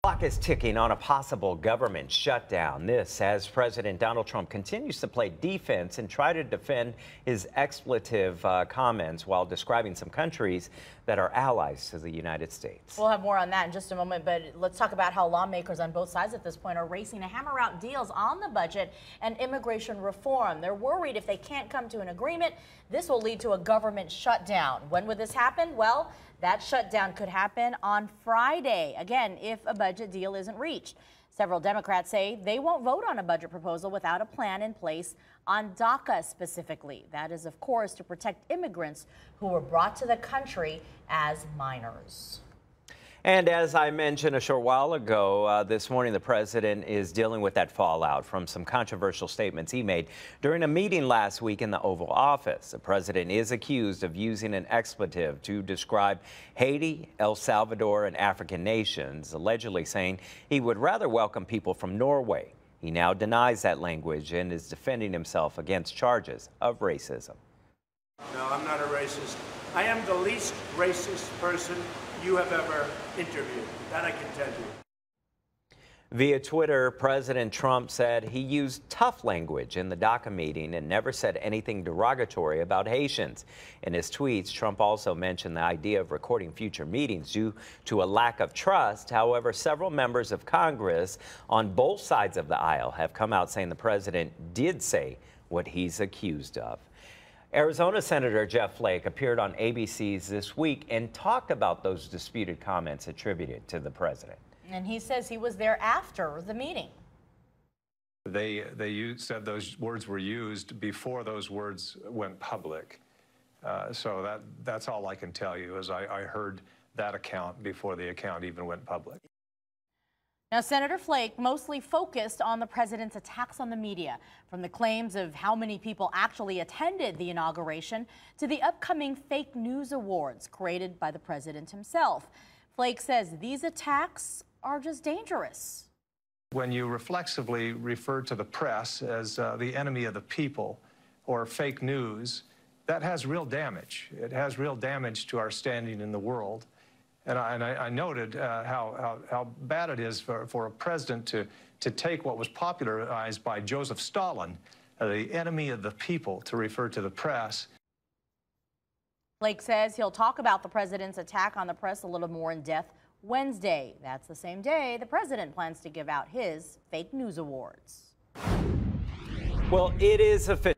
Clock is ticking on a possible government shutdown. This as President Donald Trump continues to play defense and try to defend his expletive comments while describing some countries that are allies to the United States. We'll have more on that in just a moment, but let's talk about how lawmakers on both sides at this point are racing to hammer out deals on the budget and immigration reform. They're worried if they can't come to an agreement, this will lead to a government shutdown. When would this happen? Well, that shutdown could happen on Friday, again, if a budget deal isn't reached. Several Democrats say they won't vote on a budget proposal without a plan in place on DACA specifically. That is, of course, to protect immigrants who were brought to the country as minors. And as I mentioned a short while ago, this morning the president is dealing with that fallout from some controversial statements he made during a meeting last week in the Oval Office. The president is accused of using an expletive to describe Haiti, El Salvador, and African nations, allegedly saying he would rather welcome people from Norway. He now denies that language and is defending himself against charges of racism. No, I'm not a racist. I am the least racist person you have ever interviewed. That I can tell you. Via Twitter, President Trump said he used tough language in the DACA meeting and never said anything derogatory about Haitians. In his tweets, Trump also mentioned the idea of recording future meetings due to a lack of trust. However, several members of Congress on both sides of the aisle have come out saying the president did say what he's accused of. Arizona Senator Jeff Flake appeared on ABC's This Week and talked about those disputed comments attributed to the president. And he says he was there after the meeting. They said those words were used before those words went public. So that's all I can tell you is I heard that account before the account even went public. Now, Senator Flake mostly focused on the president's attacks on the media, from the claims of how many people actually attended the inauguration to the upcoming fake news awards created by the president himself. Flake says these attacks are just dangerous. When you reflexively refer to the press as the enemy of the people or fake news, that has real damage. It has real damage to our standing in the world. And I noted how bad it is for a president to take what was popularized by Joseph Stalin, the enemy of the people, to refer to the press. Flake says he'll talk about the president's attack on the press a little more in depth Wednesday. That's the same day the president plans to give out his fake news awards. Well, it is official.